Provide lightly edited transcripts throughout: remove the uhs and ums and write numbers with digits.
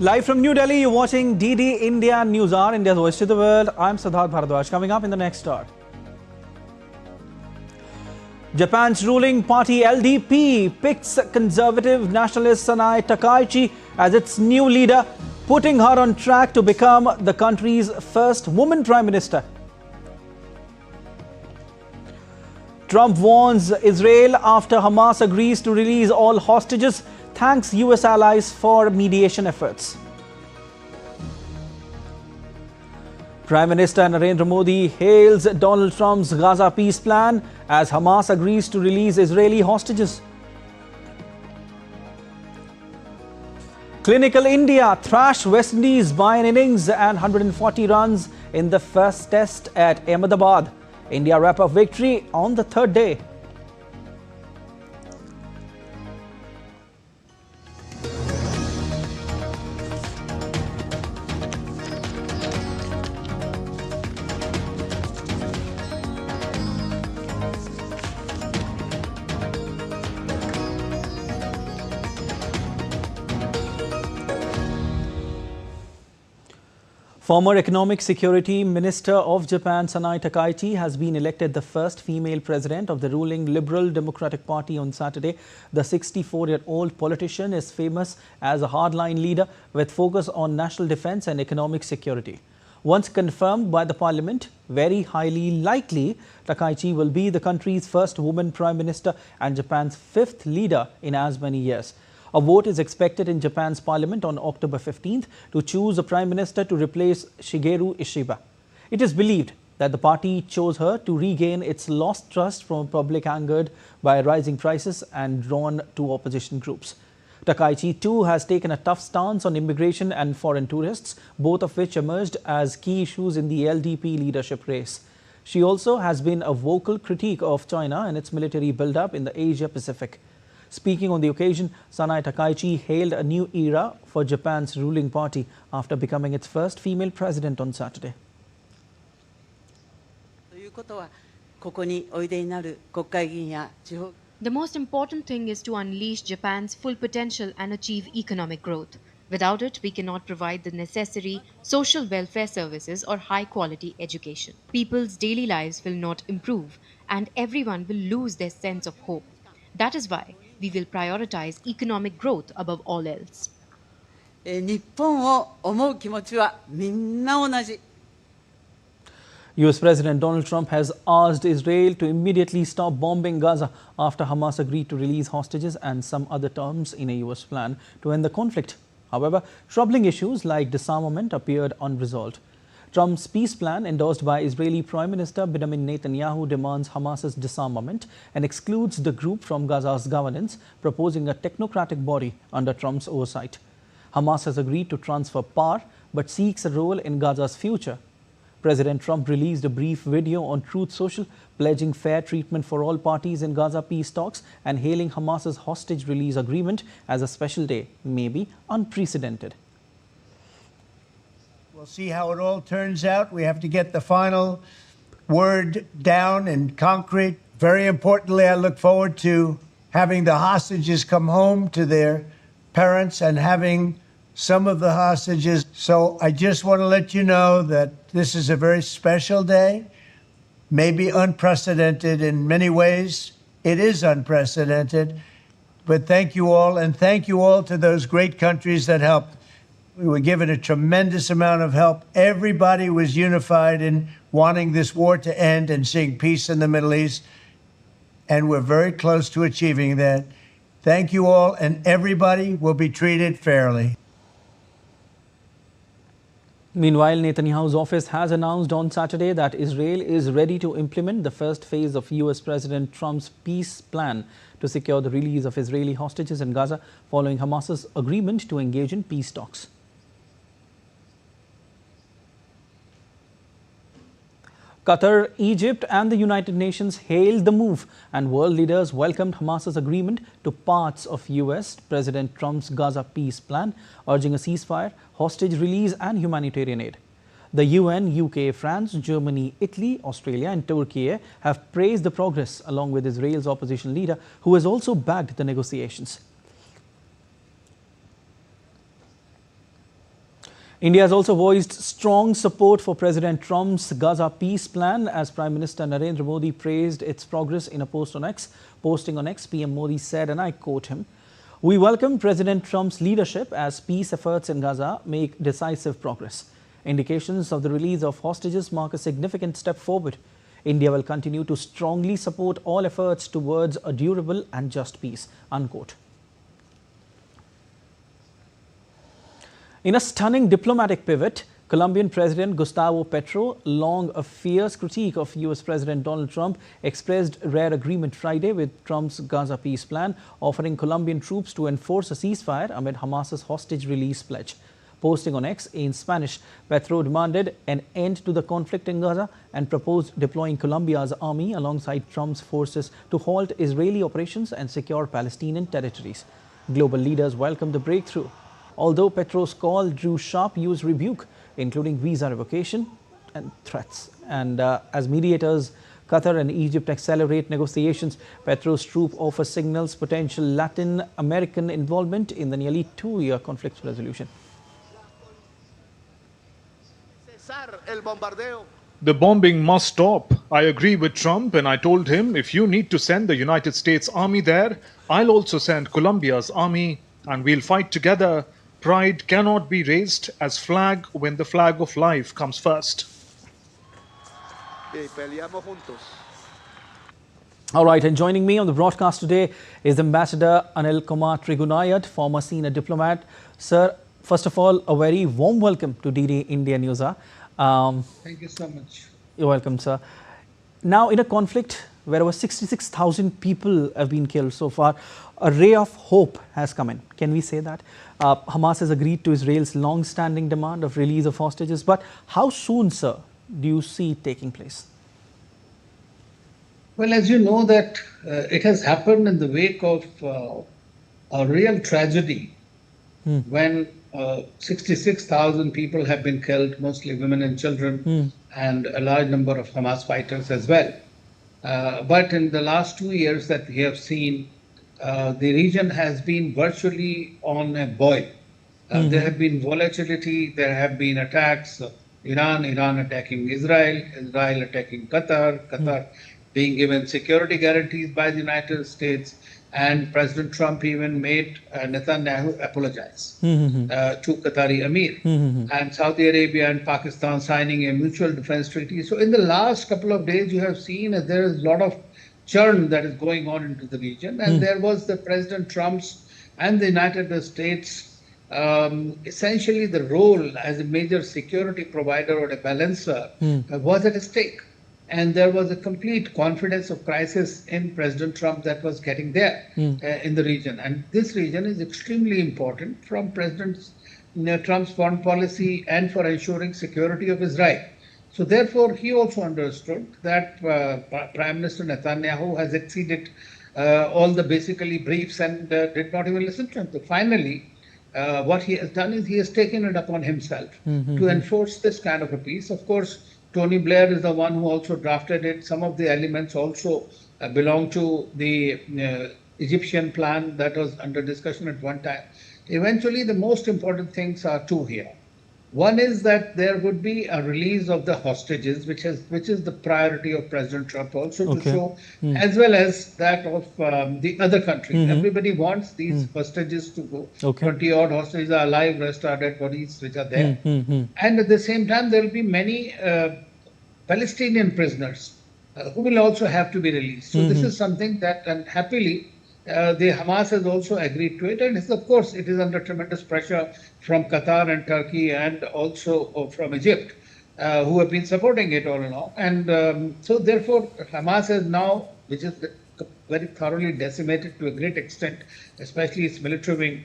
Live from New Delhi, you're watching DD India News Hour, India's voice to the world. I'm Siddharth Bharadwaj. Coming up in the next hour. Japan's ruling party LDP picks conservative nationalist Sanai Takaichi as its new leader, putting her on track to become the country's first woman prime minister. Trump warns Israel after Hamas agrees to release all hostages, thanks US allies for mediation efforts. Prime Minister Narendra Modi hails Donald Trump's Gaza peace plan as Hamas agrees to release Israeli hostages. Clinical India thrashed West Indies by an innings and 140 runs in the first test at Ahmedabad. India wrap up victory on the third day. Former Economic Security Minister of Japan Sanai Takaichi has been elected the first female president of the ruling Liberal Democratic Party on Saturday. The 64-year-old politician is famous as a hardline leader with focus on national defense and economic security. Once confirmed by the parliament, very highly likely, Takaichi will be the country's first woman prime minister and Japan's fifth leader in as many years. A vote is expected in Japan's parliament on October 15th to choose a prime minister to replace Shigeru Ishiba. It is believed that the party chose her to regain its lost trust from public angered by rising prices and drawn to opposition groups. Takaichi too has taken a tough stance on immigration and foreign tourists, both of which emerged as key issues in the LDP leadership race. She also has been a vocal critique of China and its military build-up in the Asia-Pacific. Speaking on the occasion, Sanai Takaichi hailed a new era for Japan's ruling party after becoming its first female president on Saturday. The most important thing is to unleash Japan's full potential and achieve economic growth. Without it, we cannot provide the necessary social welfare services or high-quality education. People's daily lives will not improve, and everyone will lose their sense of hope. That is why we will prioritize economic growth above all else. US President Donald Trump has asked Israel to immediately stop bombing Gaza after Hamas agreed to release hostages and some other terms in a US plan to end the conflict. However, troubling issues like disarmament appeared unresolved. Trump's peace plan, endorsed by Israeli Prime Minister Benjamin Netanyahu, demands Hamas's disarmament and excludes the group from Gaza's governance, proposing a technocratic body under Trump's oversight. Hamas has agreed to transfer power but seeks a role in Gaza's future. President Trump released a brief video on Truth Social, pledging fair treatment for all parties in Gaza peace talks and hailing Hamas's hostage release agreement as a special day, maybe unprecedented. We'll see how it all turns out. We have to get the final word down in concrete. Very importantly, I look forward to having the hostages come home to their parents and having some of the hostages. So I just want to let you know that this is a very special day, maybe unprecedented in many ways. It is unprecedented. But thank you all, and thank you all to those great countries that helped. We were given a tremendous amount of help. Everybody was unified in wanting this war to end and seeing peace in the Middle East. And we're very close to achieving that. Thank you all, and everybody will be treated fairly. Meanwhile, Netanyahu's office has announced on Saturday that Israel is ready to implement the first phase of US President Trump's peace plan to secure the release of Israeli hostages in Gaza following Hamas's agreement to engage in peace talks. Qatar, Egypt and the United Nations hailed the move, and world leaders welcomed Hamas's agreement to parts of US President Trump's Gaza peace plan, urging a ceasefire, hostage release and humanitarian aid. The UN, UK, France, Germany, Italy, Australia and Turkey have praised the progress, along with Israel's opposition leader, who has also backed the negotiations. India has also voiced strong support for President Trump's Gaza peace plan as Prime Minister Narendra Modi praised its progress in a post on X. Posting on X, PM Modi said, and I quote him, "We welcome President Trump's leadership as peace efforts in Gaza make decisive progress. Indications of the release of hostages mark a significant step forward. India will continue to strongly support all efforts towards a durable and just peace," unquote. In a stunning diplomatic pivot, Colombian President Gustavo Petro, long a fierce critique of US President Donald Trump, expressed rare agreement Friday with Trump's Gaza peace plan, offering Colombian troops to enforce a ceasefire amid Hamas's hostage release pledge. Posting on X in Spanish, Petro demanded an end to the conflict in Gaza and proposed deploying Colombia's army alongside Trump's forces to halt Israeli operations and secure Palestinian territories. Global leaders welcomed the breakthrough, although Petro's call drew sharp US rebuke, including visa revocation and threats. And as mediators, Qatar and Egypt accelerate negotiations, Petro's troop offers signals potential Latin American involvement in the nearly 2-year conflict resolution. The bombing must stop. I agree with Trump, and I told him, if you need to send the United States Army there, I'll also send Colombia's army, and we'll fight together. Pride cannot be raised as flag when the flag of life comes first. All right, and joining me on the broadcast today is Ambassador Anil Kumar Trigunayat, former senior diplomat. Sir, first of all, a very warm welcome to DD India News. Thank you so much. You're welcome, sir. Now, in a conflict where over 66,000 people have been killed so far, a ray of hope has come in. Can we say that? Hamas has agreed to Israel's long-standing demand of release of hostages. But how soon, sir, do you see it taking place? Well, as you know that it has happened in the wake of a real tragedy when 66,000 people have been killed, mostly women and children, and a large number of Hamas fighters as well. But in the last 2 years that we have seen, the region has been virtually on a boil. There have been volatility, there have been attacks, Iran attacking Israel, Israel attacking Qatar being given security guarantees by the United States, and President Trump even made Netanyahu apologize to Qatari Emir, and Saudi Arabia and Pakistan signing a mutual defense treaty. So in the last couple of days, you have seen that there is a lot of churn that is going on into the region, and there was the President Trump's and the United States essentially the role as a major security provider or a balancer was at stake. And there was a complete confidence of crisis in President Trump that was getting there in the region. And this region is extremely important from President Trump's foreign policy and for ensuring security of Israel. So therefore, he also understood that Prime Minister Netanyahu has exceeded all the basically briefs and did not even listen to him. So finally, what he has done is he has taken it upon himself to enforce this kind of a peace. Of course, Tony Blair is the one who also drafted it. Some of the elements also belong to the Egyptian plan that was under discussion at one time. Eventually, the most important things are two here. One is that there would be a release of the hostages, which is the priority of President Trump also to show, as well as that of the other countries. Everybody wants these hostages to go. 20-odd hostages are alive, rest are dead bodies which are there. And at the same time, there will be many Palestinian prisoners who will also have to be released. So this is something that, and happily, the Hamas has also agreed to it, and of course it is under tremendous pressure from Qatar and Turkey and also from Egypt, who have been supporting it all along. And so therefore Hamas has now, which is very thoroughly decimated to a great extent, especially its military wing.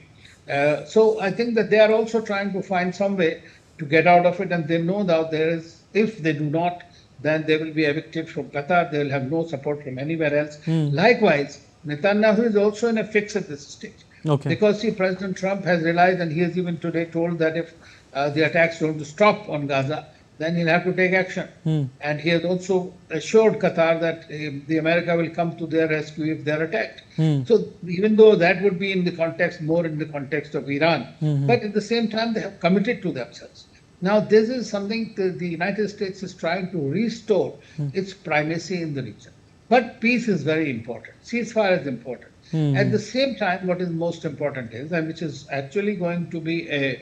So I think that they are also trying to find some way to get out of it, and they know that there is, if they do not, then they will be evicted from Qatar. They will have no support from anywhere else. Likewise, Netanyahu is also in a fix at this stage. Because see, President Trump has realized, and he has even today told that if the attacks don't stop on Gaza, then he'll have to take action. And he has also assured Qatar that the America will come to their rescue if they're attacked. So even though that would be in the context, more in the context of Iran, but at the same time, they have committed to themselves Now, this is something that the United States is trying to restore its primacy in the region. But peace is very important. Ceasefire is important. At the same time, what is most important is, and which is actually going to be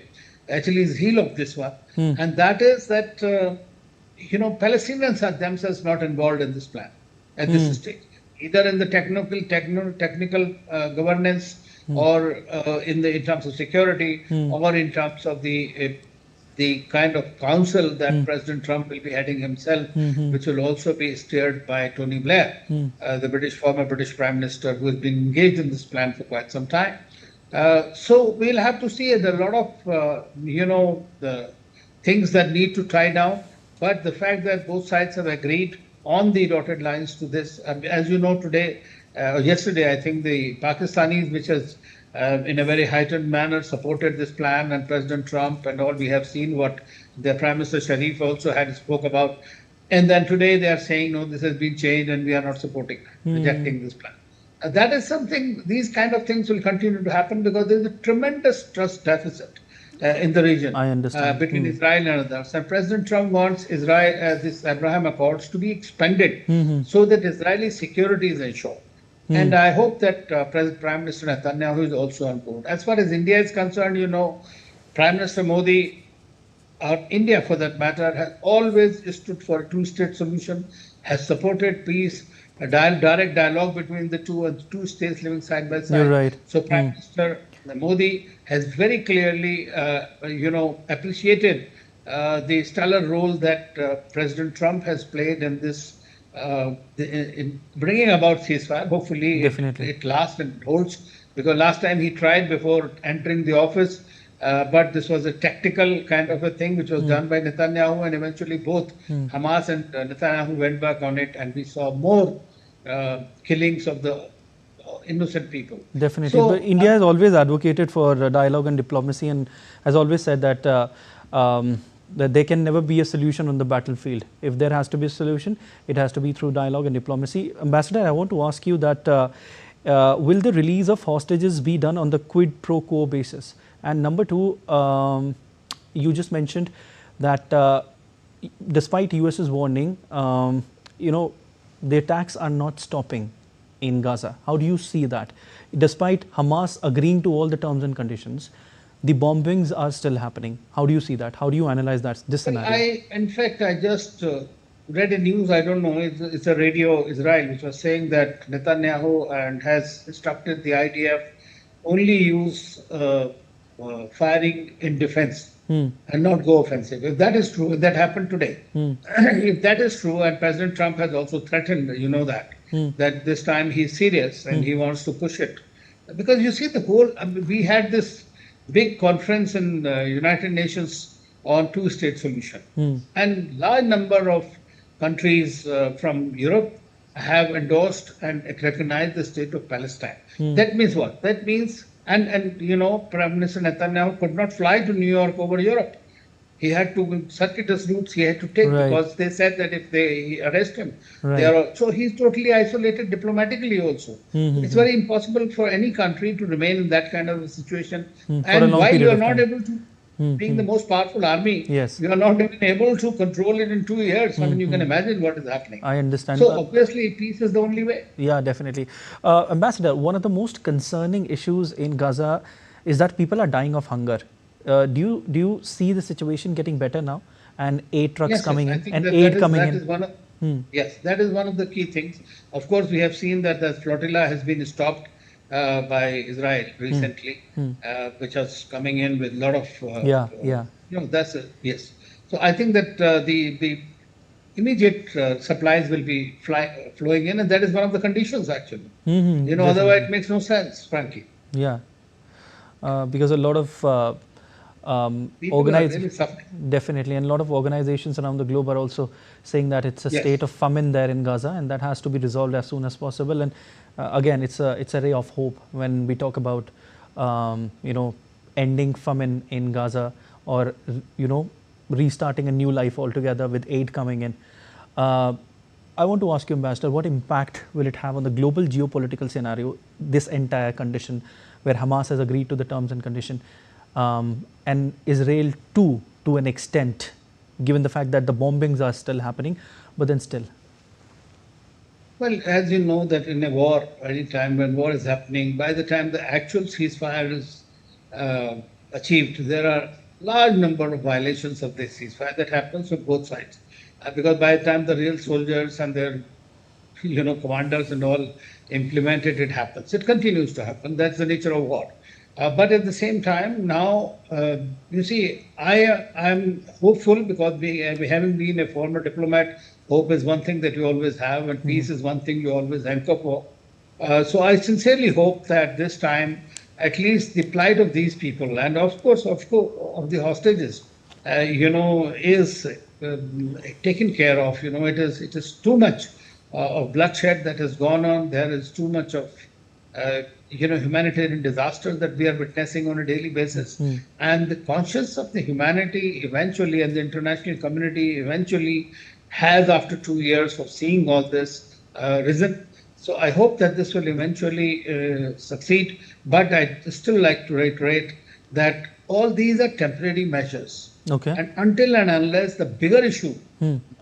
actually is heel of this one, and that is that Palestinians are themselves not involved in this plan at this stage, either in the technical governance or in terms of security or in terms of the kind of council that President Trump will be heading himself, which will also be steered by Tony Blair, the former British Prime Minister, who has been engaged in this plan for quite some time. So we'll have to see a lot of the things that need to tie down. But the fact that both sides have agreed on the dotted lines to this, as you know, yesterday, I think the Pakistanis, which has in a very heightened manner supported this plan, and President Trump and all, we have seen what the Prime Minister Sharif also spoke about. And then today they are saying, no, this has been changed and we are not rejecting this plan. That is something, these kind of things will continue to happen because there is a tremendous trust deficit in the region. I understand. Between Israel and others. And President Trump wants this Abraham Accords to be expanded so that Israeli security is ensured. And I hope that Prime Minister Netanyahu is also on board. As far as India is concerned, Prime Minister Modi, or India for that matter, has always stood for a two-state solution, has supported peace, a direct dialogue between the two states living side by side. You're right. So Prime Minister Modi has very clearly, appreciated the stellar role that President Trump has played in this, in bringing about ceasefire. Hopefully it lasts and holds, because last time he tried before entering the office, but this was a tactical kind of a thing which was done by Netanyahu, and eventually both Hamas and Netanyahu went back on it, and we saw more killings of the innocent people. Definitely. But India has always advocated for dialogue and diplomacy, and has always said that that there can never be a solution on the battlefield. If there has to be a solution, it has to be through dialogue and diplomacy. Ambassador, I want to ask you that will the release of hostages be done on the quid pro quo basis? And number two, you just mentioned that despite US's warning, the attacks are not stopping in Gaza. How do you see that? Despite Hamas agreeing to all the terms and conditions, the bombings are still happening. How do you see that? How do you analyze this scenario? In fact, I just read a news, I don't know, it's a Radio Israel, which was saying that Netanyahu has instructed the IDF only use firing in defense and not go offensive. If that is true, if that happened today, if that is true, and President Trump has also threatened, that this time he's serious and he wants to push it. Because you see we had this big conference in the United Nations on two-state solution. And large number of countries from Europe have endorsed and recognized the state of Palestine. That means what? That means, and Prime Minister Netanyahu could not fly to New York over Europe. He had to circuitous routes he had to take, because they said that if they arrest him, so he's totally isolated diplomatically also. It's very impossible for any country to remain in that kind of a situation. And while you are not able to, being the most powerful army, you are not even able to control it in 2 years. I mean, you can imagine what is happening. I understand. So obviously peace is the only way. Yeah, definitely. Ambassador, one of the most concerning issues in Gaza is that people are dying of hunger. Do you see the situation getting better now, and aid trucks coming in and aid coming in? Yes, that is one of the key things. Of course, we have seen that the flotilla has been stopped by Israel recently, which was coming in with a lot of yes. So I think that the immediate supplies will be flowing in, and that is one of the conditions actually. Otherwise it makes no sense, frankly. Yeah, because a lot of definitely, and a lot of organizations around the globe are also saying that it's a state of famine there in Gaza, and that has to be resolved as soon as possible. And again, it's a ray of hope when we talk about ending famine in Gaza, or restarting a new life altogether with aid coming in. I want to ask you, Ambassador, what impact will it have on the global geopolitical scenario, this entire condition where Hamas has agreed to the terms and condition, and Israel too to an extent, given the fact that the bombings are still happening, but then still? Well, as you know, that in a war, any time when war is happening, by the time the actual ceasefire is achieved, there are large number of violations of this ceasefire that happens on both sides. Because by the time the real soldiers and their commanders and all implement it, it happens. It continues to happen. That's the nature of war. But at the same time, now, you see, I'm hopeful because having been a former diplomat, hope is one thing that you always have, and peace is one thing you always anchor for. So I sincerely hope that this time, at least the plight of these people, and of course, of the hostages, is taken care of. It is too much of bloodshed that has gone on. There is too much of humanitarian disaster that we are witnessing on a daily basis. And the conscience of the humanity eventually, and the international community eventually, has, after 2 years of seeing all this, risen. So I hope that this will eventually succeed. But I'd still like to reiterate that all these are temporary measures. Okay. And until and unless the bigger issue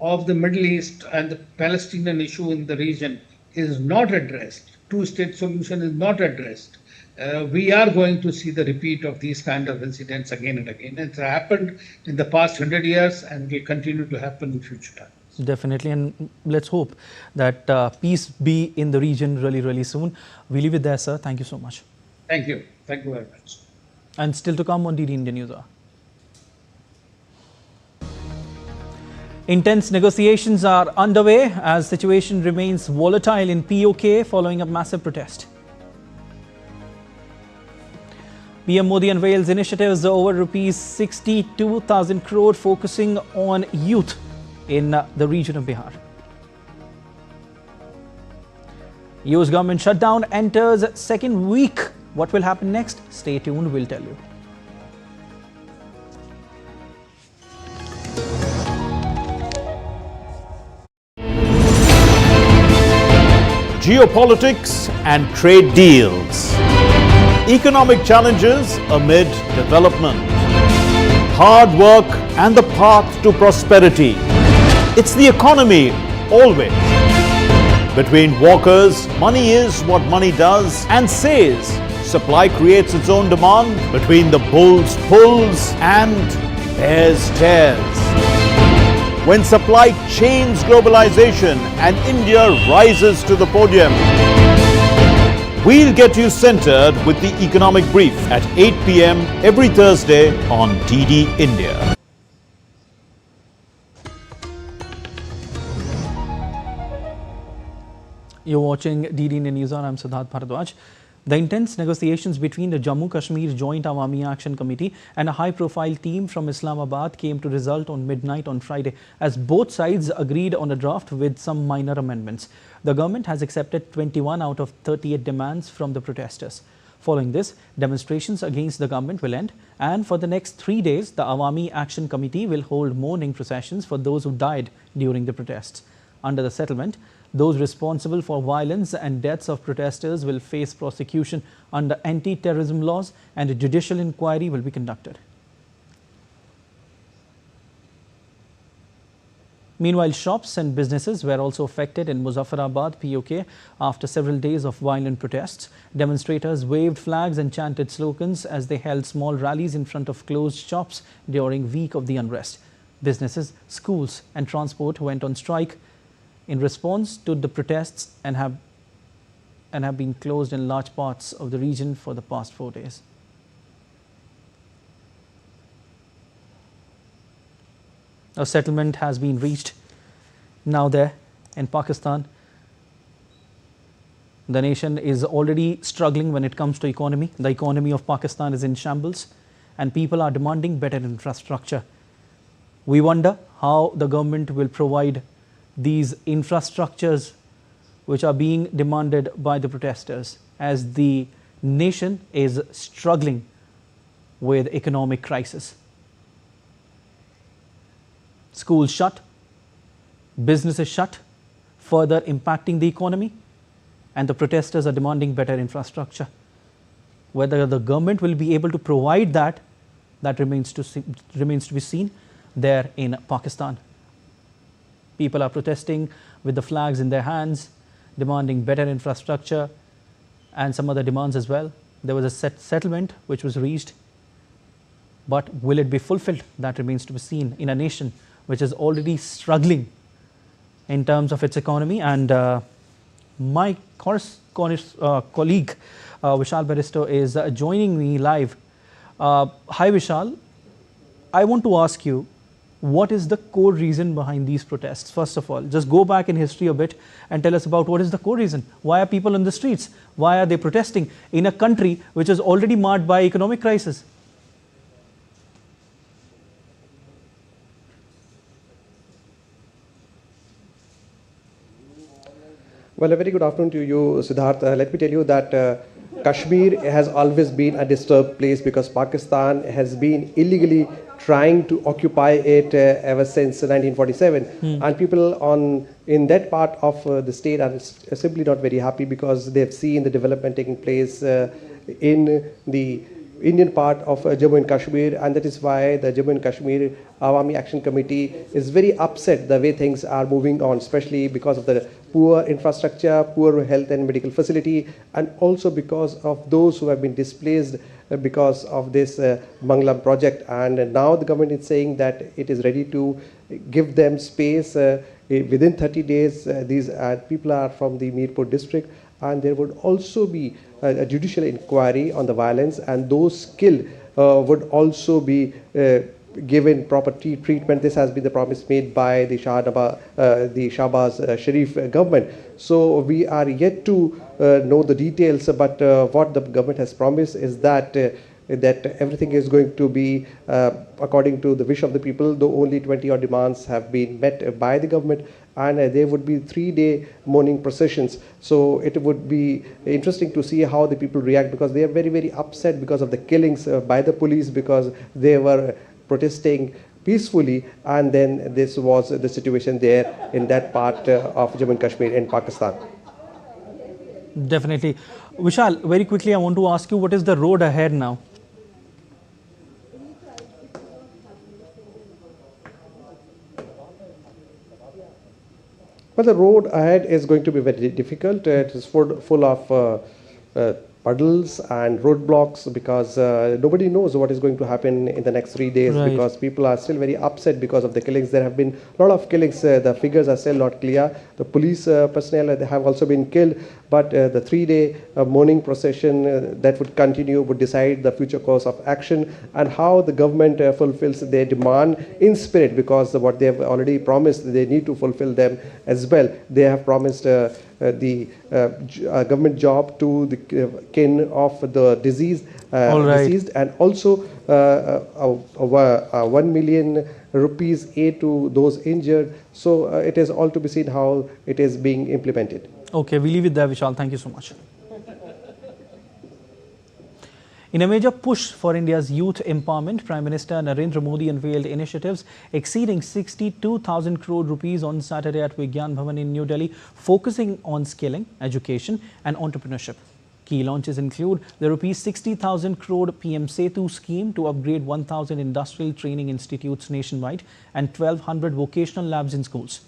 of the Middle East and the Palestinian issue in the region is not addressed, two-state solution is not addressed, we are going to see the repeat of these kind of incidents again and again. It's happened in the past 100 years and will continue to happen in future times. Definitely, and let's hope that peace be in the region really, really soon. We leave it there, sir. Thank you so much. Thank you. Thank you very much. And still to come on DD Indian News Hour. Intense negotiations are underway as situation remains volatile in POK following a massive protest. PM Modi unveils initiatives over rupees 62,000 crore focusing on youth in the region of Bihar. US government shutdown enters second week. What will happen next? Stay tuned, we'll tell you. Geopolitics and trade deals. Economic challenges amid development. Hard work and the path to prosperity. It's the economy, always. Between walkers, money is what money does and says. Supply creates its own demand. Between the bulls pulls and bears tears. When supply chains globalization and India rises to the podium. We'll get you centered with the economic brief at 8 p.m. every Thursday on DD India. You're watching DD Indian News Hour. I'm Siddharth Bharadwaj. The intense negotiations between the Jammu-Kashmir Joint Awami Action Committee and a high-profile team from Islamabad came to result on midnight on Friday as both sides agreed on a draft with some minor amendments. The government has accepted 21 out of 38 demands from the protesters. Following this, demonstrations against the government will end, and for the next 3 days, the Awami Action Committee will hold mourning processions for those who died during the protests. Under the settlement, those responsible for violence and deaths of protesters will face prosecution under anti-terrorism laws, and a judicial inquiry will be conducted. Meanwhile, shops and businesses were also affected in Muzaffarabad, POK, after several days of violent protests. Demonstrators waved flags and chanted slogans as they held small rallies in front of closed shops during week of the unrest. Businesses, schools and transport went on strike in response to the protests and have been closed in large parts of the region for the past 4 days. A settlement has been reached now there in Pakistan. The nation is already struggling when it comes to economy. The economy of Pakistan is in shambles and people are demanding better infrastructure. We wonder how the government will provide these infrastructures which are being demanded by the protesters as the nation is struggling with economic crisis. Schools shut, businesses shut, further impacting the economy, and the protesters are demanding better infrastructure. Whether the government will be able to provide that that remains to be seen there in Pakistan. People are protesting with the flags in their hands, demanding better infrastructure and some other demands as well. There was a settlement which was reached, but will it be fulfilled? That remains to be seen in a nation which is already struggling in terms of its economy. And my colleague Vishal Barrister is joining me live. Hi Vishal, I want to ask you, what is the core reason behind these protests? First of all, just go back in history a bit and tell us about what is the core reason. Why are people on the streets? Why are they protesting in a country which is already marred by economic crisis? Well, a very good afternoon to you, Siddharth. Let me tell you that Kashmir has always been a disturbed place because Pakistan has been illegally trying to occupy it ever since 1947. And people in that part of the state are simply not very happy because they've seen the development taking place in the Indian part of Jammu and Kashmir, and that is why the Jammu and Kashmir Awami Action Committee is very upset the way things are moving on, especially because of the poor infrastructure, poor health and medical facility, and also because of those who have been displaced because of this Manglam project. And now the government is saying that it is ready to give them space within 30 days. These people are from the Mirpur district, and there would also be a judicial inquiry on the violence, and those killed would also be given proper treatment. This has been the promise made by the Shahbaz Sharif government. So we are yet to know the details, but what the government has promised is that everything is going to be according to the wish of the people, though only 20-odd demands have been met by the government, and there would be 3-day mourning processions. So it would be interesting to see how the people react, because they are very, very upset because of the killings by the police, because they were protesting peacefully, and then this was the situation there in that part of Jammu and Kashmir in Pakistan. Definitely. Vishal, very quickly I want to ask you, what is the road ahead now? Well, the road ahead is going to be very difficult. It is full of puddles and roadblocks, because nobody knows what is going to happen in the next 3 days, Right. because people are still very upset because of the killings. There have been a lot of killings. The figures are still not clear. The police personnel have also been killed, but the 3-day mourning procession that would continue would decide the future course of action and how the government fulfills their demand in spirit, because what they have already promised, they need to fulfill them as well. They have promised the government job to the kin of the deceased, and also 1 million rupees aid to those injured. So it is all to be seen how it is being implemented. Okay, we leave it there, Vishal. Thank you so much. In a major push for India's youth empowerment, Prime Minister Narendra Modi unveiled initiatives exceeding 62,000 crore rupees on Saturday at Vigyan Bhavan in New Delhi, focusing on skilling, education and entrepreneurship. Key launches include the rupees 60,000 crore PM Setu scheme to upgrade 1,000 industrial training institutes nationwide and 1,200 vocational labs in schools.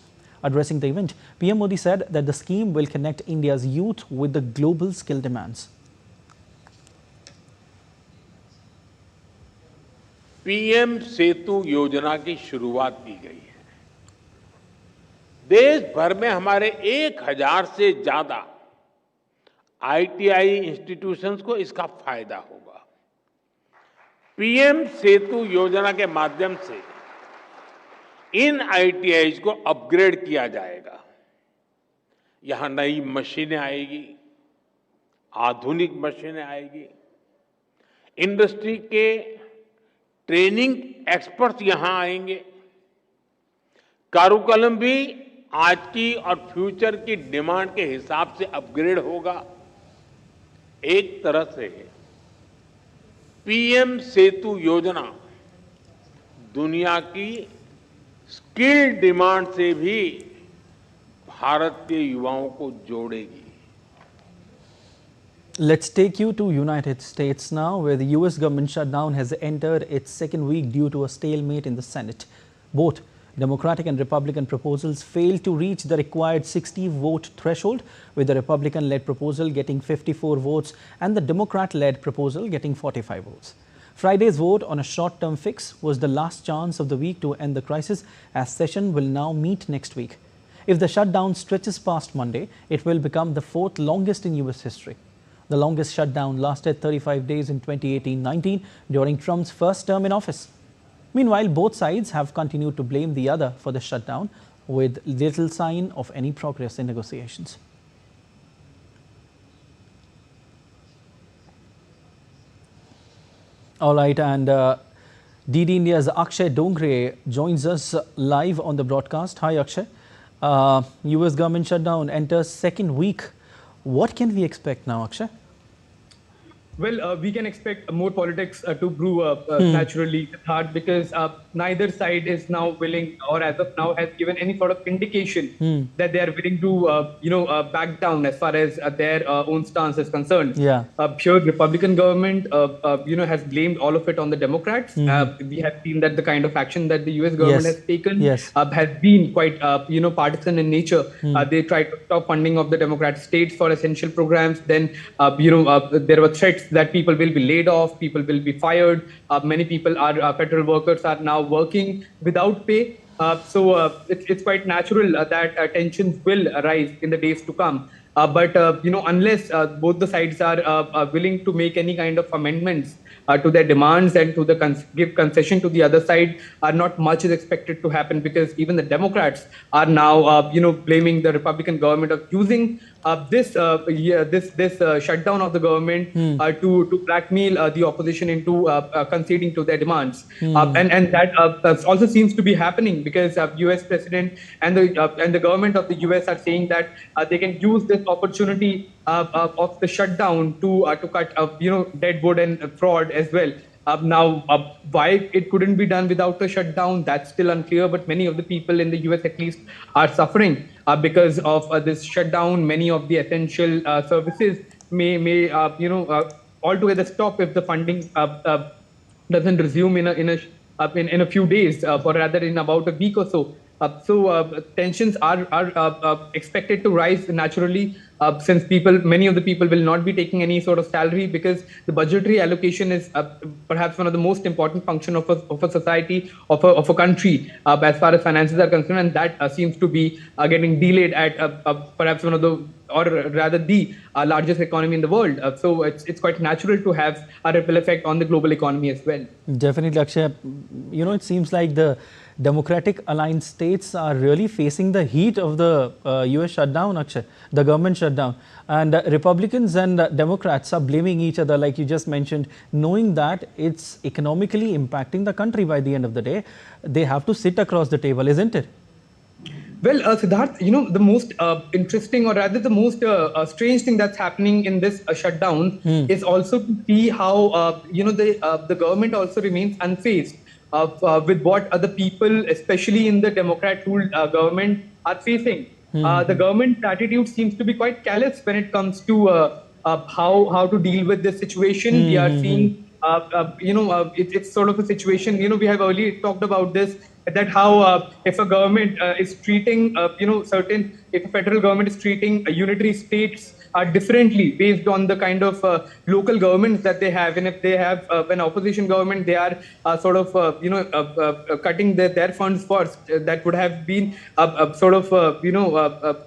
Addressing the event, PM Modi said that the scheme will connect India's youth with the global skill demands. PM Setu योजना की शुरुआत की गई है। देश भर में हमारे 1000 से ज्यादा आईटीआई इंस्टीट्यूशंस को इसका फायदा होगा। पीएम सेतु योजना के माध्यम से इन आईटीआईज को अपग्रेड किया जाएगा। यहां नई मशीनें आएगी, आधुनिक मशीनें आएगी, इंडस्ट्री के ट्रेनिंग एक्सपर्ट्स यहां आएंगे। कारुकलम भी आज की और फ्यूचर की डिमांड के हिसाब से अपग्रेड होगा। एक तरह से पीएम सेतु योजना दुनिया की स्किल डिमांड से भी भारत के युवाओं को जोड़ेगी। Let's take you to United States now, where the US government shutdown has entered its second week due to a stalemate in the Senate. Both Democratic and Republican proposals failed to reach the required 60-vote threshold, with the Republican-led proposal getting 54 votes and the Democrat-led proposal getting 45 votes. Friday's vote on a short-term fix was the last chance of the week to end the crisis, as session will now meet next week. If the shutdown stretches past Monday, it will become the fourth longest in US history. The longest shutdown lasted 35 days in 2018-19 during Trump's first term in office. Meanwhile, both sides have continued to blame the other for the shutdown, with little sign of any progress in negotiations. All right, and DD India's Akshay Dongre joins us live on the broadcast. Hi, Akshay. US government shutdown enters second week. What can we expect now, Akshay? Well, we can expect more politics to brew naturally. It's hard because neither side is now willing, or as of now has given any sort of indication that they are willing to, back down as far as their own stance is concerned. Yeah. Pure Republican government, has blamed all of it on the Democrats. We have seen that the kind of action that the US government has taken has been quite, partisan in nature. They tried to stop funding of the Democrat states for essential programs. Then, there were threats that people will be laid off, people will be fired. Many people federal workers are now working without pay. So it's quite natural that tensions will arise in the days to come. But unless both the sides are willing to make any kind of amendments to their demands and to give concession to the other side, not much is expected to happen, because even the Democrats are now blaming the Republican government of using this shutdown of the government to blackmail the opposition into conceding to their demands. And that also seems to be happening, because US president and the government of the US are saying that they can use this opportunity of the shutdown to cut dead wood and fraud as well. Now, why it couldn't be done without a shutdown, that's still unclear. But many of the people in the US, at least, are suffering because of this shutdown. Many of the essential services may altogether stop if the funding doesn't resume in a few days, or rather in about a week or so. So tensions are expected to rise naturally, since many of the people will not be taking any sort of salary, because the budgetary allocation is perhaps one of the most important function of a society, of a country, as far as finances are concerned, and that seems to be getting delayed at perhaps one of the, or rather the largest economy in the world. So it's quite natural to have a ripple effect on the global economy as well. Definitely, Akshay. It seems like the Democratic aligned states are really facing the heat of the US shutdown, Akshay, the government shutdown. And Republicans and Democrats are blaming each other, like you just mentioned, knowing that it's economically impacting the country by the end of the day. They have to sit across the table, isn't it? Well, Siddharth, the most interesting, or rather the most strange thing that's happening in this shutdown is also to see how, the government also remains unfazed with what other people, especially in the Democrat-ruled government, are facing. The government's attitude seems to be quite callous when it comes to how to deal with this situation. We are seeing, it's sort of a situation, we have earlier talked about this, that how if a government is treating, if a federal government is treating unitary states differently based on the kind of local governments that they have, and if they have an opposition government, they are cutting their funds first. That would have been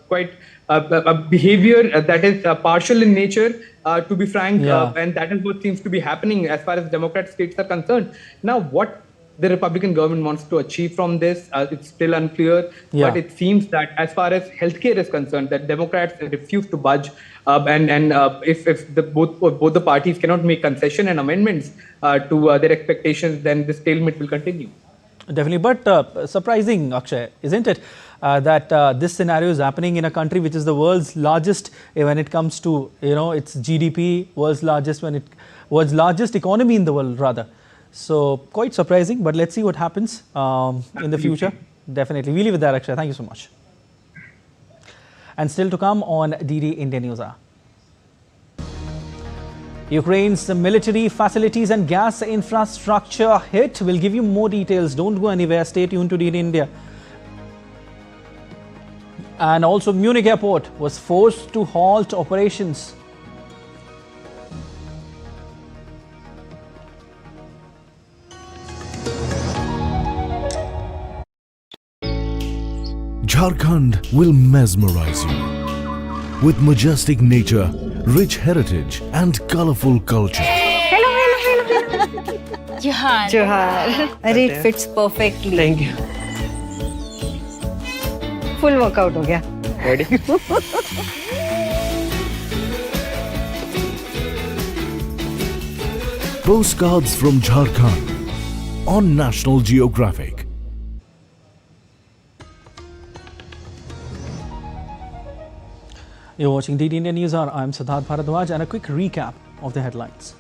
quite a behavior that is partial in nature, to be frank, and that is what seems to be happening as far as Democrat states are concerned. Now, what the Republican government wants to achieve from this, it's still unclear, but it seems that as far as healthcare is concerned, that Democrats refuse to budge, and if both the parties cannot make concession and amendments to their expectations, then the stalemate will continue. Definitely, but surprising, Akshay, isn't it, that this scenario is happening in a country which is the world's largest when it comes to its GDP, world's largest economy in the world, rather. So quite surprising, but let's see what happens in the future. Definitely. We leave it there, Akshay. Thank you so much. And still to come on DD India News Hour. Ukraine's military facilities and gas infrastructure hit. We'll give you more details. Don't go anywhere. Stay tuned to DD India. And also Munich airport was forced to halt operations. Jharkhand will mesmerize you with majestic nature, rich heritage and colorful culture. Hello. Johar. It fits perfectly. Thank you. Full workout हो गया. Ready? Postcards from Jharkhand on National Geographic. You're watching DD India News Hour. I'm Siddharth Bharadwaj and a quick recap of the headlines.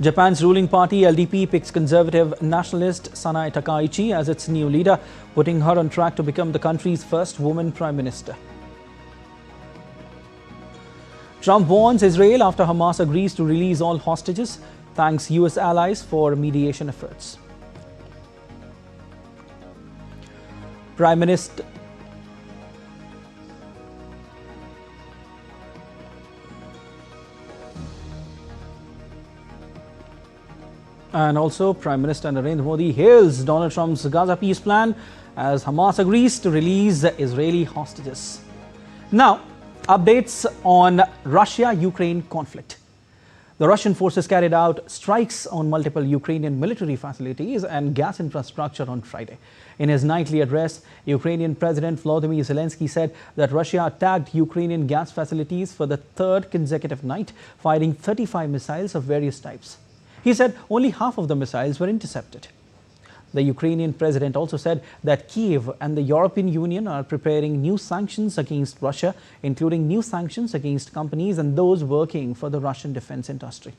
Japan's ruling party LDP picks conservative nationalist Sanae Takaichi as its new leader, putting her on track to become the country's first woman prime minister. Trump warns Israel after Hamas agrees to release all hostages, thanks US allies for mediation efforts. Prime Minister And also, Prime Minister Narendra Modi hails Donald Trump's Gaza peace plan as Hamas agrees to release Israeli hostages. Now, updates on Russia-Ukraine conflict. The Russian forces carried out strikes on multiple Ukrainian military facilities and gas infrastructure on Friday. In his nightly address, Ukrainian President Volodymyr Zelensky said that Russia attacked Ukrainian gas facilities for the third consecutive night, firing 35 missiles of various types. He said only half of the missiles were intercepted. The Ukrainian president also said that Kyiv and the European Union are preparing new sanctions against Russia, including new sanctions against companies and those working for the Russian defense industry.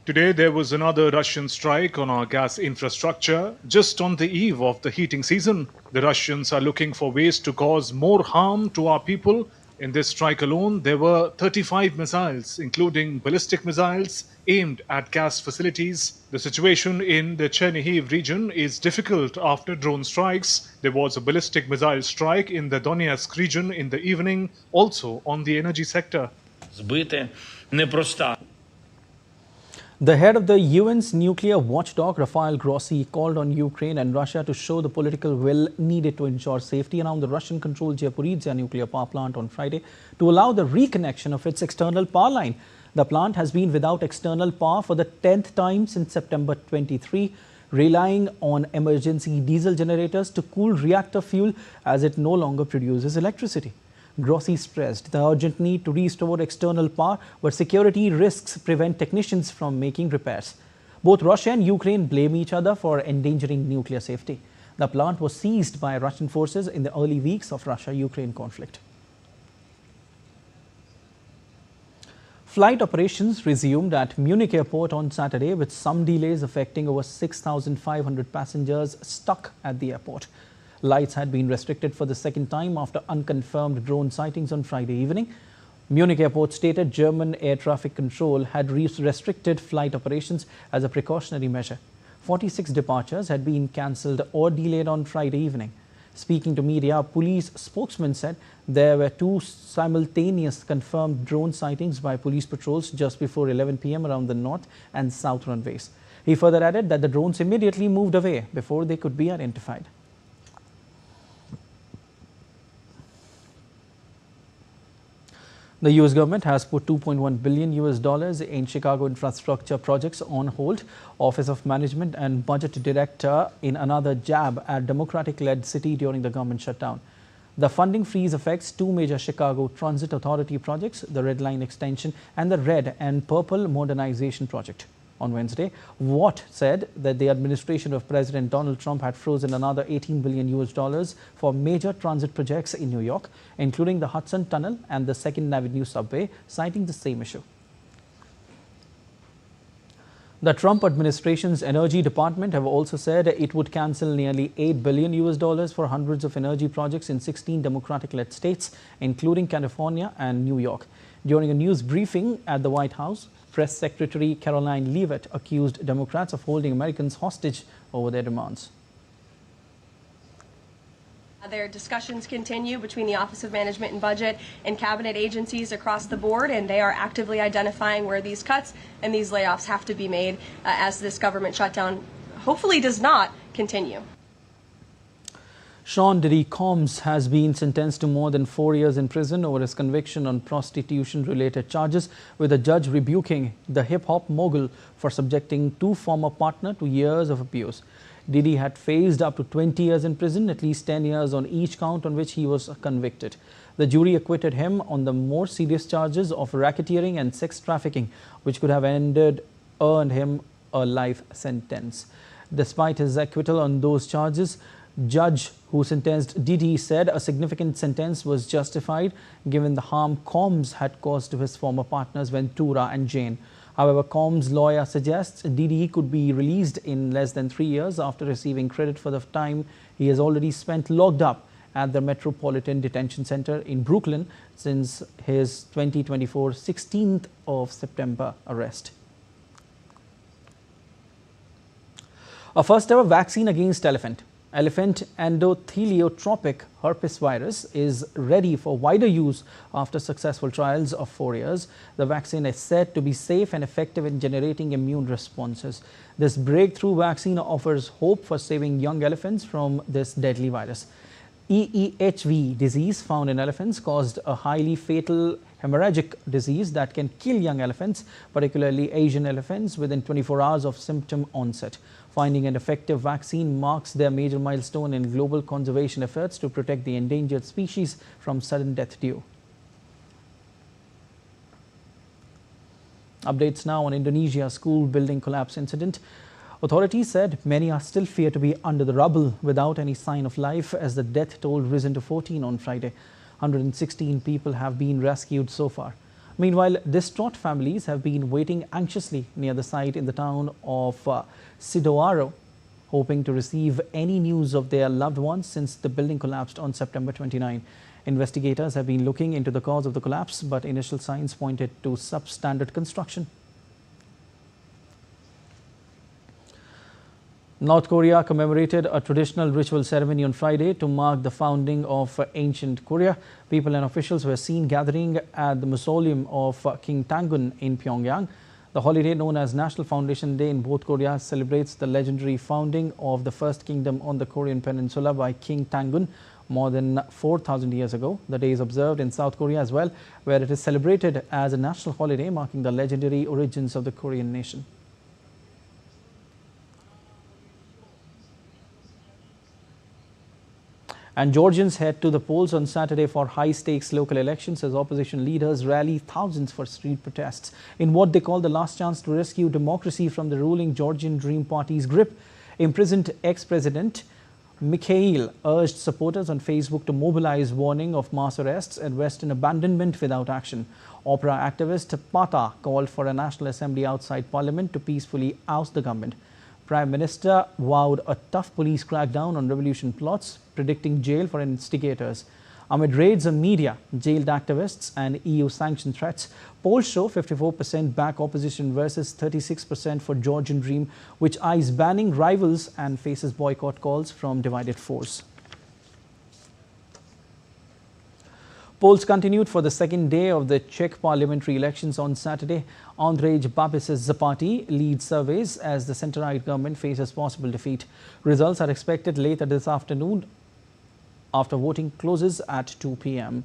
Today, there was another Russian strike on our gas infrastructure. Just on the eve of the heating season, the Russians are looking for ways to cause more harm to our people. In this strike alone, there were 35 missiles, including ballistic missiles, aimed at gas facilities. The situation in the Chernihiv region is difficult after drone strikes. There was a ballistic missile strike in the Donetsk region in the evening, also on the energy sector. The head of the UN's nuclear watchdog, Rafael Grossi, called on Ukraine and Russia to show the political will needed to ensure safety around the Russian-controlled Zaporizhzhia nuclear power plant on Friday to allow the reconnection of its external power line. The plant has been without external power for the 10th time since September 23, relying on emergency diesel generators to cool reactor fuel as it no longer produces electricity. Grossi stressed the urgent need to restore external power, but security risks prevent technicians from making repairs. Both Russia and Ukraine blame each other for endangering nuclear safety. The plant was seized by Russian forces in the early weeks of Russia-Ukraine conflict. Flight operations resumed at Munich airport on Saturday, with some delays affecting over 6,500 passengers stuck at the airport. Lights had been restricted for the second time after unconfirmed drone sightings on Friday evening. Munich airport stated German air traffic control had restricted flight operations as a precautionary measure. 46 departures had been cancelled or delayed on Friday evening. Speaking to media, a police spokesman said there were 2 simultaneous confirmed drone sightings by police patrols just before 11 p.m. around the north and south runways. He further added that the drones immediately moved away before they could be identified. The US government has put $2.1 billion in Chicago infrastructure projects on hold. Office of Management and Budget Director in another jab at Democratic-led city during the government shutdown. The funding freeze affects 2 major Chicago Transit Authority projects, the Red Line extension and the Red and Purple modernization project. On Wednesday, Watt said that the administration of President Donald Trump had frozen another $18 billion for major transit projects in New York, including the Hudson Tunnel and the 2nd Avenue subway, citing the same issue. The Trump administration's energy department have also said it would cancel nearly $8 billion for hundreds of energy projects in 16 Democratic-led states, including California and New York. During a news briefing at the White House, Press Secretary Caroline Leavitt accused Democrats of holding Americans hostage over their demands. Their discussions continue between the Office of Management and Budget and cabinet agencies across the board, and they are actively identifying where these cuts and these layoffs have to be made as this government shutdown hopefully does not continue. Sean Diddy Combs has been sentenced to more than 4 years in prison over his conviction on prostitution-related charges, with a judge rebuking the hip-hop mogul for subjecting two former partners to years of abuse. Diddy had faced up to 20 years in prison, at least 10 years on each count on which he was convicted. The jury acquitted him on the more serious charges of racketeering and sex trafficking, which could have earned him a life sentence. Despite his acquittal on those charges, judge who sentenced Diddy said a significant sentence was justified given the harm Combs had caused to his former partners Ventura and Jane. However, Combs' lawyer suggests Diddy could be released in less than 3 years after receiving credit for the time he has already spent locked up at the Metropolitan Detention Center in Brooklyn since his 2024 16th of September arrest. A first-ever vaccine against elephant endotheliotropic herpes virus is ready for wider use after successful trials of 4 years. The vaccine is said to be safe and effective in generating immune responses. This breakthrough vaccine offers hope for saving young elephants from this deadly virus. EEHV disease found in elephants caused a highly fatal hemorrhagic disease that can kill young elephants, particularly Asian elephants, within 24 hours of symptom onset. Finding an effective vaccine marks their major milestone in global conservation efforts to protect the endangered species from sudden death due. Updates now on Indonesia's school building collapse incident. Authorities said many are still feared to be under the rubble without any sign of life, as the death toll risen to 14 on Friday. 116 people have been rescued so far. Meanwhile, distraught families have been waiting anxiously near the site in the town of Sidoarjo, hoping to receive any news of their loved ones since the building collapsed on September 29. Investigators have been looking into the cause of the collapse, but initial signs pointed to substandard construction. North Korea commemorated a traditional ritual ceremony on Friday to mark the founding of ancient Korea. People and officials were seen gathering at the mausoleum of King Tangun in Pyongyang. The holiday, known as National Foundation Day in both Koreas, celebrates the legendary founding of the first kingdom on the Korean peninsula by King Tangun more than 4,000 years ago. The day is observed in South Korea as well, where it is celebrated as a national holiday marking the legendary origins of the Korean nation. And Georgians head to the polls on Saturday for high-stakes local elections as opposition leaders rally thousands for street protests in what they call the last chance to rescue democracy from the ruling Georgian Dream Party's grip. Imprisoned ex-president Mikhail urged supporters on Facebook to mobilize, warning of mass arrests and Western abandonment without action. Opera activist Pata called for a National Assembly outside Parliament to peacefully oust the government. Prime Minister vowed a tough police crackdown on revolution plots, predicting jail for instigators. Amid raids on media, jailed activists and EU-sanctioned threats, polls show 54% back opposition versus 36% for Georgian Dream, which eyes banning rivals and faces boycott calls from divided force. Polls continued for the second day of the Czech parliamentary elections on Saturday. Andrej Babis's party leads surveys as the centre-right government faces possible defeat. Results are expected later this afternoon after voting closes at 2 p.m.,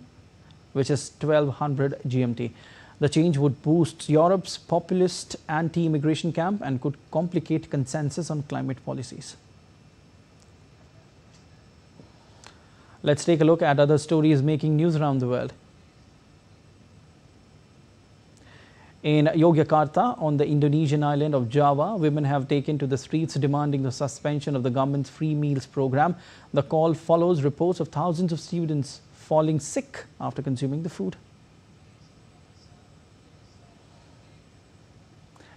which is 1200 GMT. The change would boost Europe's populist anti-immigration camp and could complicate consensus on climate policies. Let's take a look at other stories making news around the world. In Yogyakarta, on the Indonesian island of Java, women have taken to the streets demanding the suspension of the government's free meals program. The call follows reports of thousands of students falling sick after consuming the food.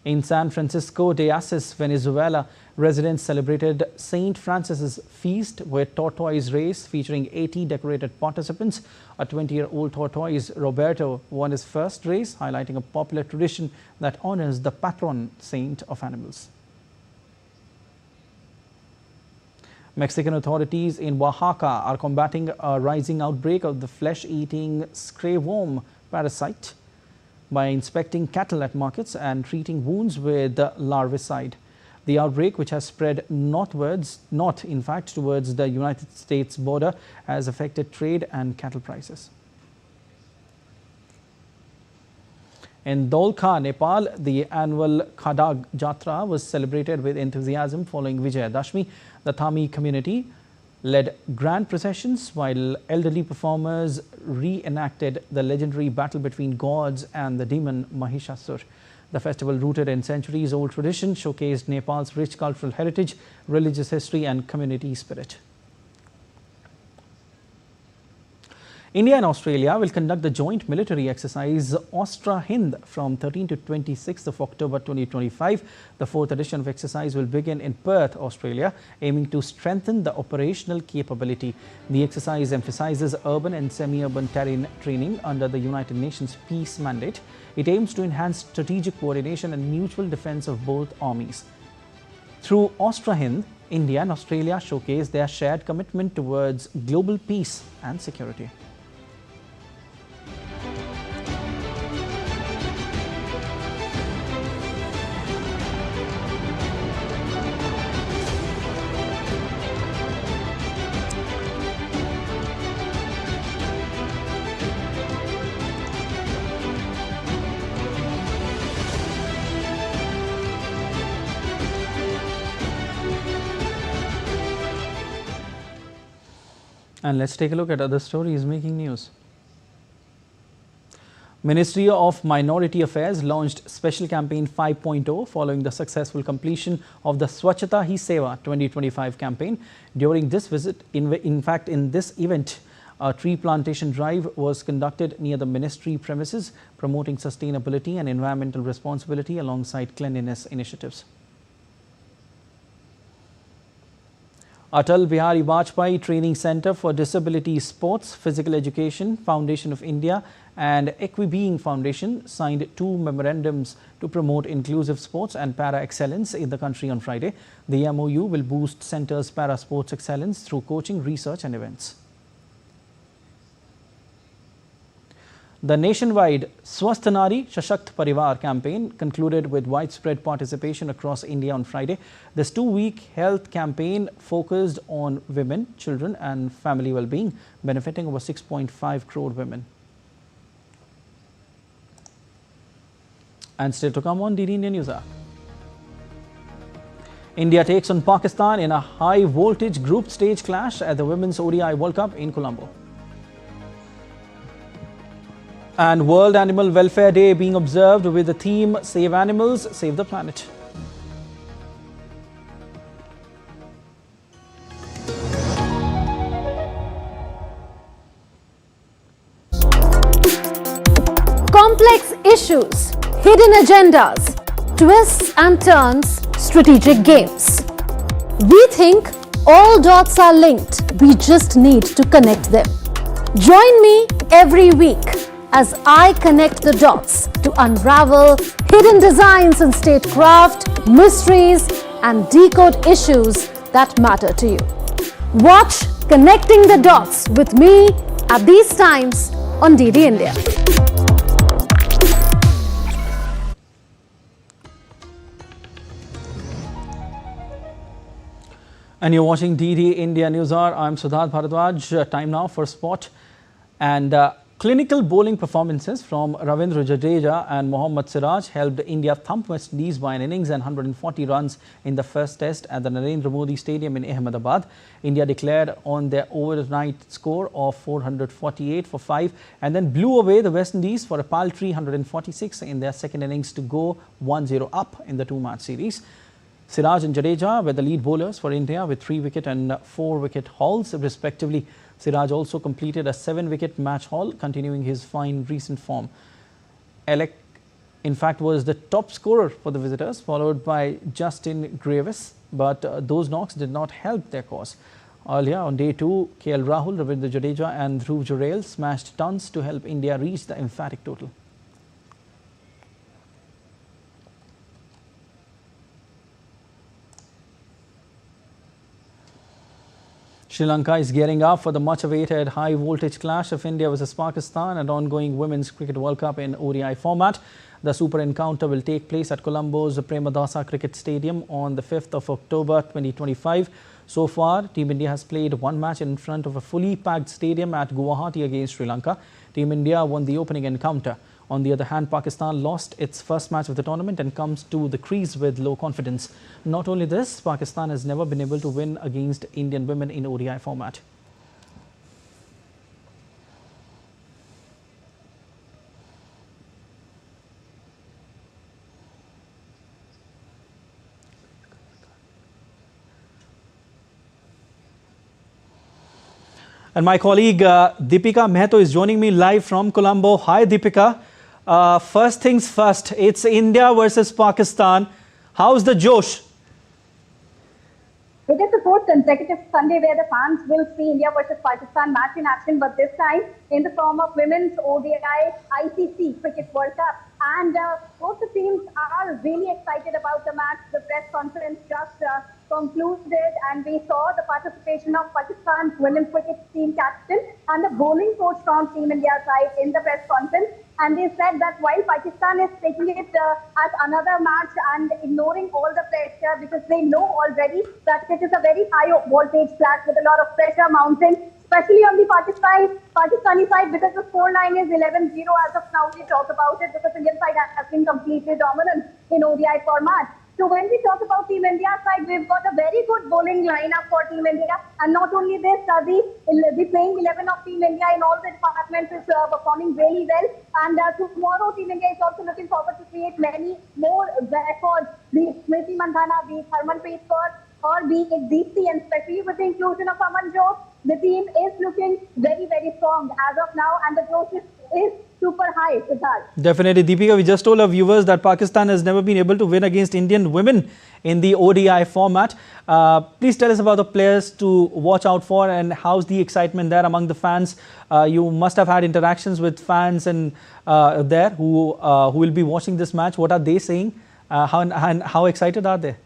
In San Francisco de Asis, Venezuela, residents celebrated St. Francis's feast with tortoise race featuring 80 decorated participants. A 20-year-old tortoise, Roberto, won his first race, highlighting a popular tradition that honors the patron saint of animals. Mexican authorities in Oaxaca are combating a rising outbreak of the flesh-eating screwworm parasite by inspecting cattle at markets and treating wounds with larvicide. The outbreak, which has spread towards the United States border, has affected trade and cattle prices. In Dolkha, Nepal, the annual Khadag Jatra was celebrated with enthusiasm following Vijayadashmi. The Thami community led grand processions while elderly performers reenacted the legendary battle between gods and the demon Mahishasur. The festival, rooted in centuries-old tradition, showcased Nepal's rich cultural heritage, religious history and community spirit. India and Australia will conduct the joint military exercise Austra Hind from 13 to 26th of October 2025. The fourth edition of exercise will begin in Perth, Australia, aiming to strengthen the operational capability. The exercise emphasizes urban and semi-urban terrain training under the United Nations peace mandate. It aims to enhance strategic coordination and mutual defense of both armies. Through Austra Hind, India and Australia showcase their shared commitment towards global peace and security. And let's take a look at other stories making news. Ministry of Minority Affairs launched Special Campaign 5.0 following the successful completion of the Swachhata Hi Seva 2025 campaign. During this visit, in this event, a tree plantation drive was conducted near the ministry premises, promoting sustainability and environmental responsibility alongside cleanliness initiatives. Atal Bihari Vajpayee Training Center for Disability Sports, Physical Education, Foundation of India and Equibeing Foundation signed 2 memorandums to promote inclusive sports and para-excellence in the country on Friday. The MOU will boost center's para-sports excellence through coaching, research and events. The nationwide Swasth Nari Shashakt Parivar campaign concluded with widespread participation across India on Friday. This 2-week health campaign focused on women, children and family well-being, benefiting over 6.5 crore women. And still to come on DD India News app. India takes on Pakistan in a high-voltage group stage clash at the Women's ODI World Cup in Colombo. And World Animal Welfare Day being observed with the theme Save Animals, Save the Planet. Complex issues, hidden agendas, twists and turns, strategic games. We think all dots are linked. We just need to connect them. Join me every week as I connect the dots to unravel hidden designs in statecraft, mysteries, and decode issues that matter to you. Watch Connecting the Dots with me at these times on DD India. And you're watching DD India News Hour. I'm Siddharth Bharadwaj. Time now for sport. And clinical bowling performances from Ravindra Jadeja and Mohammad Siraj helped India thump West Indies by an innings and 140 runs in the first test at the Narendra Modi Stadium in Ahmedabad. India declared on their overnight score of 448 for 5 and then blew away the West Indies for a paltry 146 in their second innings to go 1-0 up in the 2-match series. Siraj and Jadeja were the lead bowlers for India with 3-wicket and 4-wicket hauls respectively. Siraj also completed a 7-wicket match haul, continuing his fine recent form. in fact, was the top scorer for the visitors, followed by Justin Gravis. But those knocks did not help their cause. Earlier on day 2, KL Rahul, Ravindra Jadeja and Dhruv Jurel smashed tons to help India reach the emphatic total. Sri Lanka is gearing up for the much-awaited high-voltage clash of India versus Pakistan at ongoing Women's Cricket World Cup in ODI format. The super encounter will take place at Colombo's Premadasa Cricket Stadium on the 5th of October 2025. So far, Team India has played one match in front of a fully packed stadium at Guwahati against Sri Lanka. Team India won the opening encounter. On the other hand, Pakistan lost its first match of the tournament and comes to the crease with low confidence. Not only this, Pakistan has never been able to win against Indian women in ODI format. And my colleague Deepika Mehto is joining me live from Colombo. Hi Deepika. First things first, it's India versus Pakistan. How's the Josh? It is the fourth consecutive Sunday where the fans will see India versus Pakistan match in action, but this time in the form of Women's ODI ICC Cricket World Cup. And both the teams are really excited about the match. The press conference just concluded, and we saw the participation of Pakistan's women's cricket team captain and the bowling coach from Team India side in the press conference. And they said that while Pakistan is taking it as another match and ignoring all the pressure, because they know already that it is a very high voltage clash with a lot of pressure mounting, especially on the Pakistani side, because the scoreline is 11-0 as of now. We talk about it because Indian side has been completely dominant in ODI format. So when we talk about Team India side, we've got a very good bowling lineup for Team India. And not only this, the playing 11 of Team India in all the departments is performing really well. And tomorrow, Team India is also looking forward to create many more records, be it Smriti Mandhana, be it Harmanpreet Kaur, or be it Deepti, and especially with the inclusion of Amanjot, the team is looking very, very strong as of now, and the growth is super high, Siddharth. Definitely. Deepika, we just told our viewers that Pakistan has never been able to win against Indian women in the ODI format. Please tell us about the players to watch out for and how's the excitement there among the fans. You must have had interactions with fans and there who will be watching this match. What are they saying? How excited are they?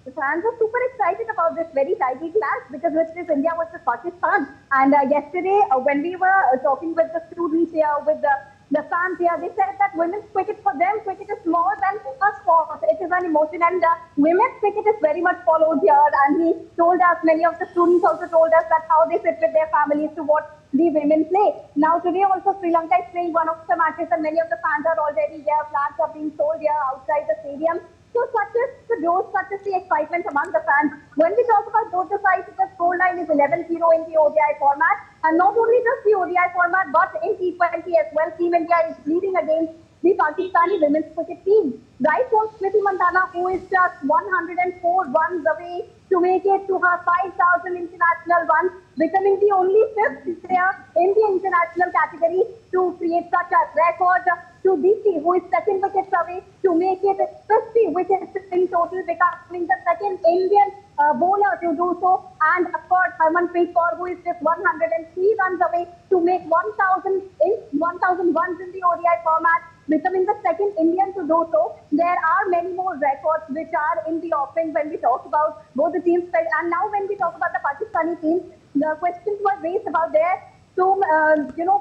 The fans are super excited about this very tidy clash because it is India versus Pakistan. And yesterday, when we were talking with the students here, with the fans here, they said that women's cricket, for them, cricket is more than a sport. It is an emotion, and women's cricket is very much followed here. And he told us, many of the students also told us that how they sit with their families to watch the women play. Now today also Sri Lanka is playing one of the matches, and many of the fans are already here. Flags are being sold here outside the stadium. So such is the growth, such is the excitement among the fans. When we talk about both the sides, the scoreline is 11-0 in the ODI format. And not only just the ODI format, but in T20 as well, Team India is leading against the Pakistani women's cricket team. Right from Smriti Mandhana, who is just 104 runs away to make it to her 5,000 international runs, becoming the only fifth player in the international category to create such a record. To Deepti, who is second wickets away to make it 50 wickets in total, becoming the second Indian bowler to do so. And of course, Harmanpreet Kaur, who is just 103 runs away to make 1,000 runs in the ODI format, becoming the second Indian to do so. There are many more records which are in the offing when we talk about both the teams. And now when we talk about the Pakistani team, the questions were raised about their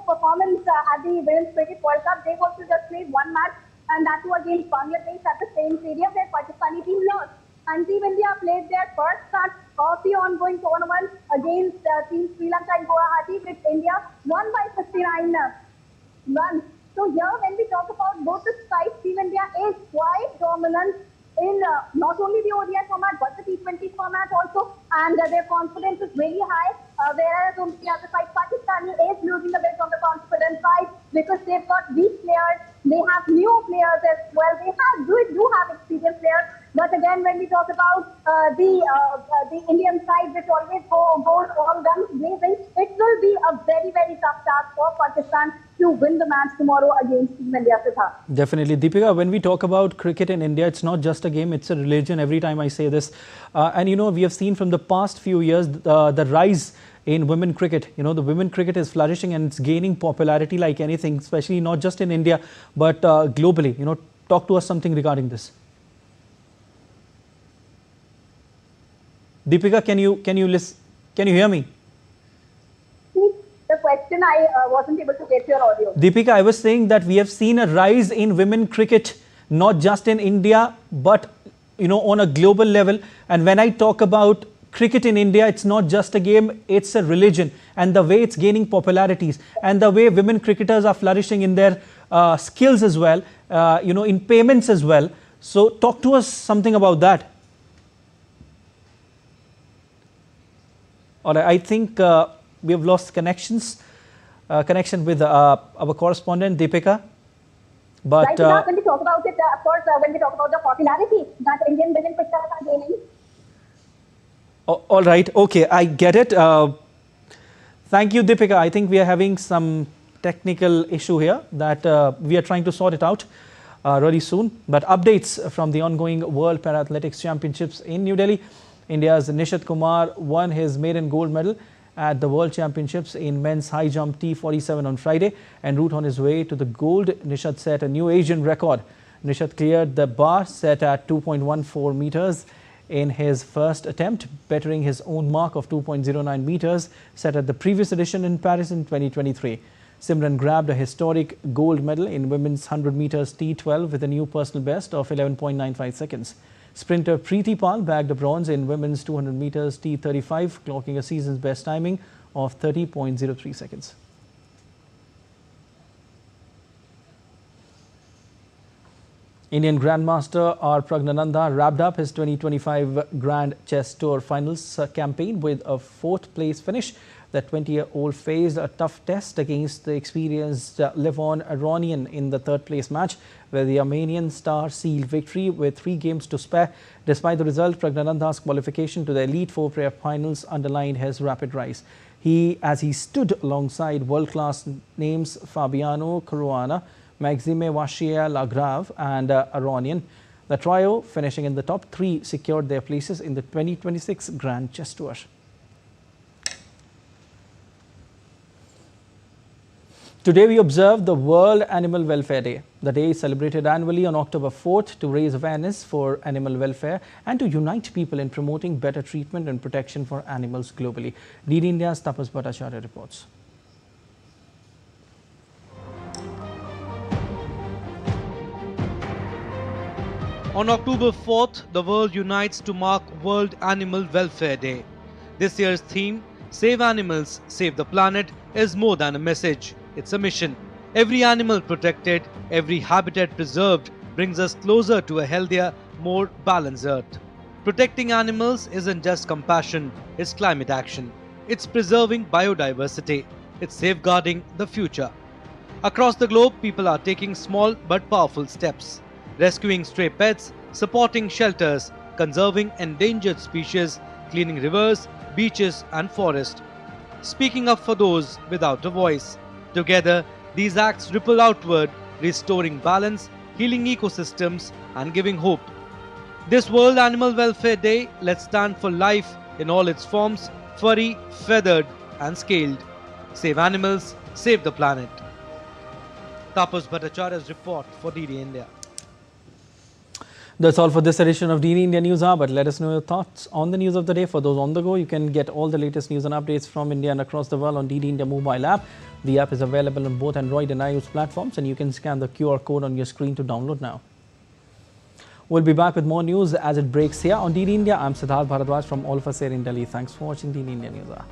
performance at the Women's Cricket World Cup. They also just played one match, and that too against Bangladesh at the same stadium where Pakistani team lost. And Team India played their first match of the ongoing tournament against Team Sri Lanka in Guwahati, which India won by 59 runs. So here, when we talk about both the sides, Team India is quite dominant in not only the ODI format but the T20 format also, and their confidence is really high. Whereas on the other side, Pakistan is losing a bit on the confidence side because they've got weak players, they have new players as well, they do have experienced players. But again, when we talk about the Indian side, which always goes all guns blazing, it will be a very, very tough task for Pakistan to win the match tomorrow against Team India, Siddharth. Definitely. Deepika, when we talk about cricket in India, it's not just a game, it's a religion. Every time I say this. And, you know, we have seen from the past few years the rise in women cricket. You know, the women cricket is flourishing and it's gaining popularity like anything, especially not just in India, but globally. You know, talk to us something regarding this. Deepika, can you hear me? The question, I wasn't able to get your audio. Deepika, I was saying that we have seen a rise in women cricket, not just in India, but, you know, on a global level. And when I talk about cricket in India, it's not just a game, it's a religion. And the way it's gaining popularities and the way women cricketers are flourishing in their skills as well, you know, in payments as well. So talk to us something about that. All right, I think we have lost connection with our correspondent Deepika. But right, when we talk about it, of course, when we talk about the popularity that Indian women cricketers are gaining. All right, okay, I get it. Thank you, Deepika. I think we are having some technical issue here that we are trying to sort it out really soon. But updates from the ongoing World Para-Athletics Championships in New Delhi. India's Nishant Kumar won his maiden gold medal at the World Championships in men's high jump T47 on Friday. En route on his way to the gold, Nishant set a new Asian record. Nishant cleared the bar set at 2.14 meters in his first attempt, bettering his own mark of 2.09 meters set at the previous edition in Paris in 2023. Simran grabbed a historic gold medal in women's 100 meters T12 with a new personal best of 11.95 seconds. Sprinter Preeti Pal bagged a bronze in women's 200 meters T35, clocking a season's best timing of 30.03 seconds. Indian Grandmaster R. Pragnananda wrapped up his 2025 Grand Chess Tour Finals campaign with a 4th place finish. The 20-year-old faced a tough test against the experienced Levon Aronian in the 3rd place match, where the Armenian star sealed victory with 3 games to spare. Despite the result, Pragnananda's qualification to the Elite 4 player finals underlined his rapid rise. As he stood alongside world-class names Fabiano Caruana, Maxime Vachier-Lagrave and Aronian. The trio, finishing in the top 3, secured their places in the 2026 Grand Chess Tour. Today we observe the World Animal Welfare Day. The day is celebrated annually on October 4th to raise awareness for animal welfare and to unite people in promoting better treatment and protection for animals globally. DD India's Tapas Bhattacharya reports. On October 4th, the world unites to mark World Animal Welfare Day. This year's theme, Save Animals, Save the Planet, is more than a message. It's a mission. Every animal protected, every habitat preserved brings us closer to a healthier, more balanced Earth. Protecting animals isn't just compassion, it's climate action. It's preserving biodiversity. It's safeguarding the future. Across the globe, people are taking small but powerful steps. Rescuing stray pets, supporting shelters, conserving endangered species, cleaning rivers, beaches and forests. Speaking up for those without a voice. Together, these acts ripple outward, restoring balance, healing ecosystems and giving hope. This World Animal Welfare Day, let's stand for life in all its forms, furry, feathered and scaled. Save animals, save the planet. Tapas Bhattacharya's report for DD India. That's all for this edition of DD India News Hour, but let us know your thoughts on the news of the day. For those on the go, you can get all the latest news and updates from India and across the world on DD India mobile app. The app is available on both Android and iOS platforms, and you can scan the QR code on your screen to download now. We'll be back with more news as it breaks here on DD India. I'm Siddharth Bharadwaj from all of us here in Delhi. Thanks for watching DD India News Hour.